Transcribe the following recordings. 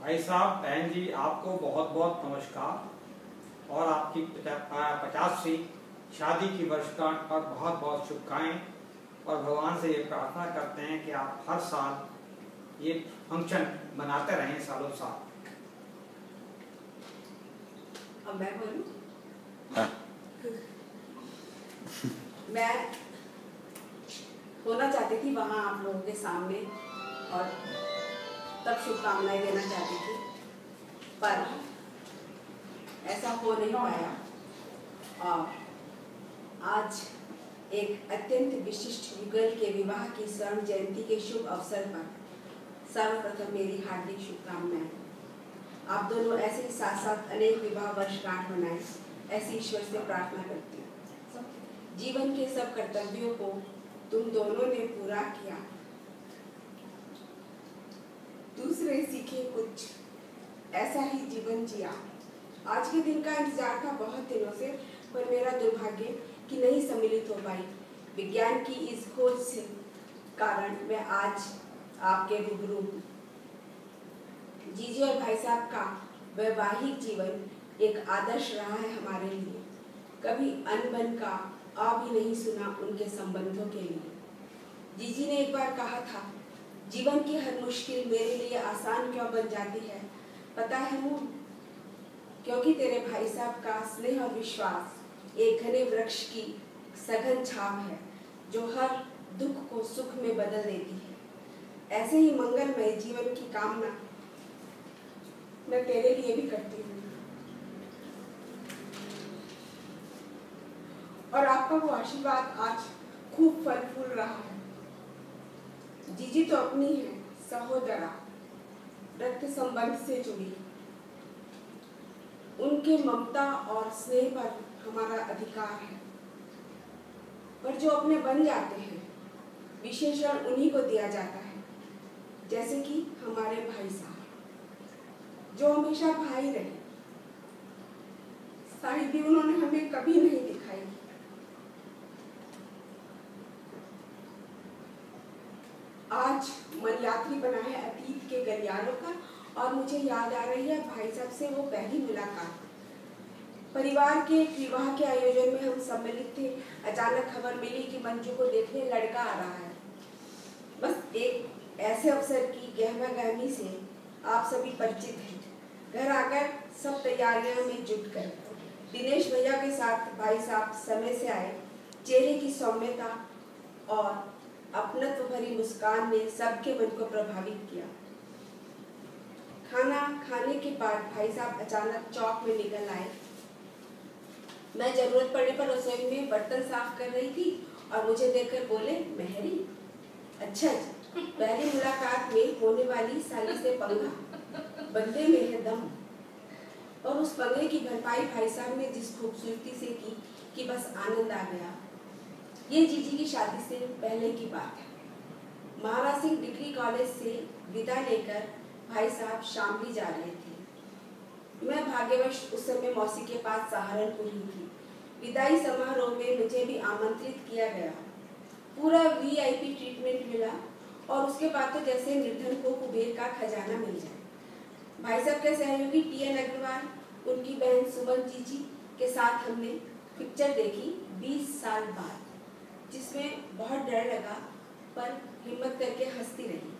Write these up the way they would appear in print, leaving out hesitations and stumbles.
भाई साहब, बहन जी, आपको बहुत बहुत नमस्कार और आपकी 50वीं शादी की वर्षगांठ पर बहुत बहुत शुभकामनाएं। और भगवान से ये प्रार्थना करते हैं कि आप हर साल ये फंक्शन मनाते रहें, सालों साल। अब मैं बोलूं? मैं होना चाहती थी वहाँ आप लोगों के सामने और तब शुभकामनाएं देना चाहती थी, पर ऐसा हो नहीं पाया। और आज एक अत्यंत विशिष्ट युगल के विवाह की स्वर्ण जयंती के शुभ अवसर पर सर्वप्रथम मेरी हार्दिक शुभकामनाएं। आप दोनों ऐसे ही साथ साथ अनेक विवाह वर्षगांठ मनाएं, ऐसी ईश्वर से प्रार्थना करती हूँ। जीवन के सब कर्तव्यों को तुम दोनों ने पूरा किया, दूसरे सीखे कुछ, ऐसा ही जीवन जिया। आज के दिन का इंतजार था बहुत दिनों से, पर मेरा दुर्भाग्य कि नहीं सम्मिलित हो पाई। विज्ञान की इस खोज से कारण मैं आज आपके रूबरू हूँ। जीजी और भाई साहब का वैवाहिक जीवन एक आदर्श रहा है हमारे लिए। कभी अनबन का आ भी नहीं सुना उनके संबंधों के लिए। जीजी ने एक बार कहा था, जीवन की हर मुश्किल मेरे लिए आसान क्यों बन जाती है पता है वो? क्योंकि तेरे भाई साहब का स्नेह और विश्वास एक घने वृक्ष की सघन छाव है जो हर दुख को सुख में बदल देती है। ऐसे ही मंगलमय जीवन की कामना मैं तेरे लिए भी करती हूँ। और आपका वो आशीर्वाद आज खूब फल फूल रहा है। जीजी तो अपनी है सहोदरा, रक्त संबंध से जुड़ी। उनके ममता और स्नेह पर हमारा अधिकार है, पर जो अपने बन जाते हैं विशेषण उन्हीं को दिया जाता है। जैसे कि हमारे भाई साहब जो हमेशा भाई रहे, साहिबी उन्होंने हमें कभी नहीं दिखाई। आज मन यात्री बना है अतीत के गलियारों का, और मुझे याद आ रही है भाई साहब से वो पहली मुलाकात। परिवार के विवाह के आयोजन में हम सम्मिलित थे। अचानक खबर मिली कि मंजू को देखने लड़का आ रहा है। बस एक ऐसे अवसर की गहमागहमी से आप सभी परिचित हैं। घर आकर सब तैयारियों में जुट गए। दिनेश भैया के साथ भाई साहब समय से आए। चेहरे की सौम्यता और अपनत्व भरी मुस्कान ने सबके मन को प्रभावित किया। खाना खाने के बाद भाई साहब अचानक चौक में निकल आए। मैं जरूरत पड़ने पर रसोई में बर्तन साफ कर रही थी और मुझे देखकर बोले, मेहरी, अच्छा जी, पहली मुलाकात में होने वाली साली से पंगा, बंदे में है दम। और उस पंगे की भरपाई भाई साहब ने जिस खूबसूरती से की कि बस आनंद आ गया। ये जीजी की शादी से पहले की बात है। महाराज सिंह डिग्री कॉलेज से विदा लेकर भाई साहब शामली जा रहे थे। मैं भाग्यवश उस समय मौसी के पास सहारनपुर ही थी। विदाई समारोह में मुझे भी आमंत्रित किया गया। पूरा वीआईपी ट्रीटमेंट मिला और उसके बाद तो जैसे निर्धन को कुबेर का खजाना मिल जाए। भाई साहब के सहयोगी टीएन अग्रवाल, उनकी बहन सुमन जीजी के साथ हमने पिक्चर देखी 20 साल बाद, जिसमें बहुत डर लगा पर हिम्मत करके हंसती रही।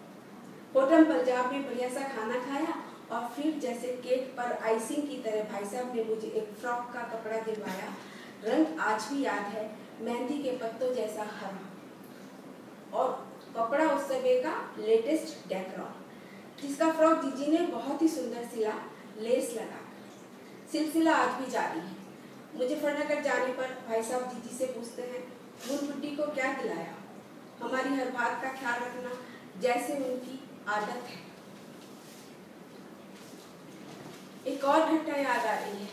होटल पंजाब में बढ़िया सा खाना खाया और फिर जैसे केक पर आइसिंग की तरह भाई साहब ने मुझे एक फ्रॉक का कपड़ा दिलवाया। रंग आज भी याद है, मेहंदी के पत्तों जैसा हरा, और कपड़ा उस समय का लेटेस्ट डेकोर, जिसका फ्रॉक जीजी ने बहुत ही सुंदर सिला, लेस लगा। सिलसिला आज भी जारी है। मुजफ्फरनगर जाने पर भाई साहब जीजी से पूछते हैं, बुड्ढी को क्या खिलाया? हमारी हर बात का ख्याल रखना जैसे उनकी आदत है। एक और घटना याद आ रही है।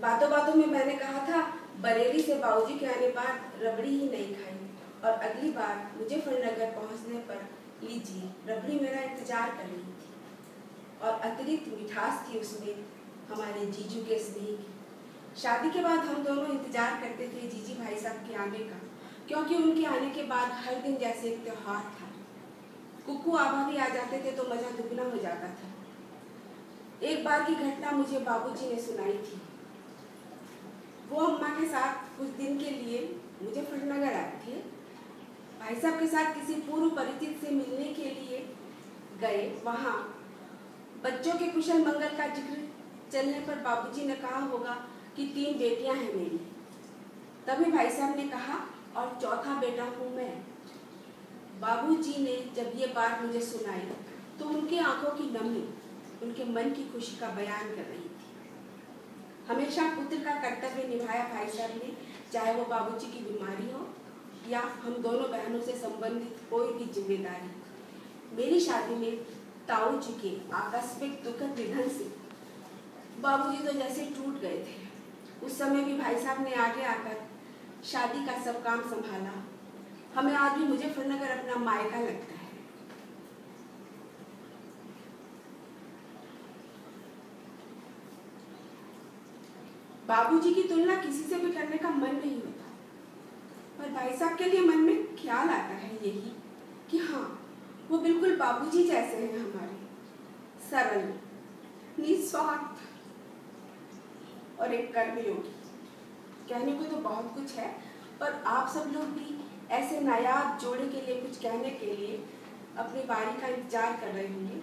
बातों बातों में मैंने कहा था बरेली से बाबूजी के आने बाद रबड़ी ही नहीं खाई, और अगली बार मुजफ्फरनगर पहुंचने पर लीजिए रबड़ी मेरा इंतजार कर रही थी। और अतिरिक्त मिठास थी उसमें हमारे जीजू के स्नेह की। शादी के बाद हम दोनों इंतजार करते थे जीजी भाई साहब के आने का, क्योंकि उनके आने के बाद हर दिन जैसे एक त्योहार था। कुक्कू आभा भी आ जाते थे तो मजा दुगना हो जाता था। एक बार की घटना मुझे बाबूजी ने सुनाई थी। वो अम्मा के साथ कुछ दिन के लिए मुजफ्फरनगर आए थे। भाई साहब के साथ किसी पूर्व परिचित से मिलने के लिए गए। वहाँ बच्चों के कुशल मंगल का जिक्र चलने पर बाबूजी ने कहा होगा कि 3 बेटियां हैं मेरी। तभी भाई साहब ने कहा और चौथा बेटा हूँ मैं। बाबूजी ने जब ये बात मुझे सुनाई तो उनकी आंखों की नमी उनके मन की खुशी का बयान कर रही थी। हमेशा पुत्र का कर्तव्य निभाया भाई साहब ने, चाहे वो बाबूजी की बीमारी हो या हम दोनों बहनों से संबंधित कोई भी जिम्मेदारी। मेरी शादी में ताऊ जी के आकस्मिक दुखद निधन से बाबूजी तो जैसे टूट गए थे। उस समय भी भाई साहब ने आगे आकर शादी का सब काम संभाला। हमें आज भी मुजफ्फरनगर अपना मायका लगता है। बाबूजी की तुलना किसी से भी करने का मन नहीं होता, पर भाई साहब के लिए मन में ख्याल आता है यही कि हाँ, वो बिल्कुल बाबूजी जैसे हैं हमारे, सरल, निस्वार्थ और एक कर्मयोगी। कहने को तो बहुत कुछ है, पर आप सब लोग भी ऐसे नायाब जोड़े के लिए कुछ कहने के लिए अपनी बारी का इंतजार कर रहे होंगे।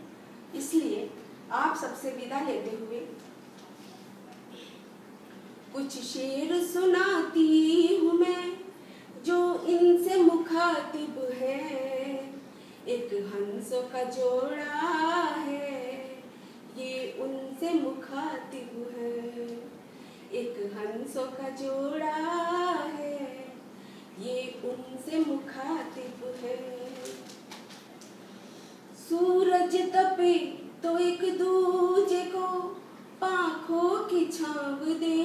इसलिए आप सबसे विदा लेते हुए कुछ शेर सुनाती हूँ मैं जो इनसे मुखातिब है। एक हंसों का जोड़ा है, ये उनसे मुखातिब है। एक हंसों का जोड़ा है, ये उनसे मुखातिब है। सूरज तपे तो एक दूजे को पाँखों की छाँव दे।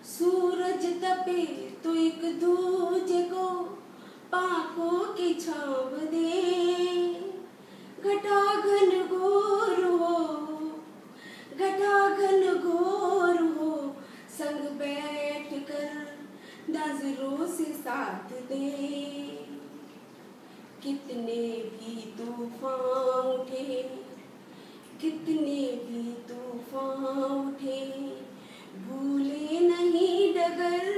सूरज तपे तो एक दूजे को पाँखों की छाँव दे। घटा घन घोर हो, घटा घन घोर हो, संग बैठ कर नजरों से साथ दे। कितने भी तूफान उठे, कितने भी तूफान उठे, भूले नहीं डगर।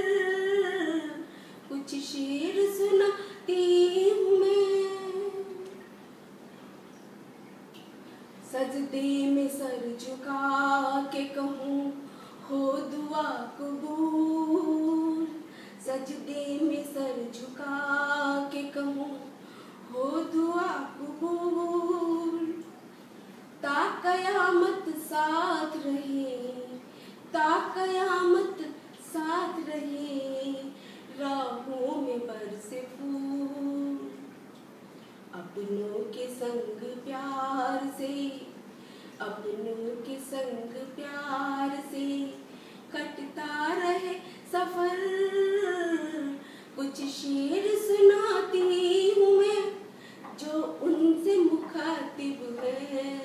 कुछ शेर सुनाती हूँ मैं, सजदे में सर झुका के कहूँ हो दुआ कबूल। सजदे में सर झुका के कहूँ हो दुआ कबूल। ता कयामत साथ रहे, ता कयामत साथ रहे, राहों में बरसे फूल। अपनों के संग प्यार से, अपनों के संग प्यार से कटता रहे सफर। कुछ शेर सुनाती हूँ मैं जो उनसे मुखातिब है।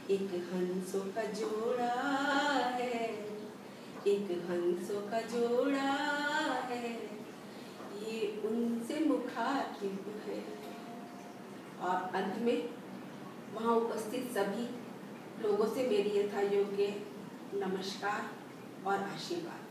एक हंसों का जोड़ा है, एक हंसों का जोड़ा है, ये उनसे मुखातिब है। और अंत में वहाँ उपस्थित सभी लोगों से मेरी यथा योग्य नमस्कार और आशीर्वाद।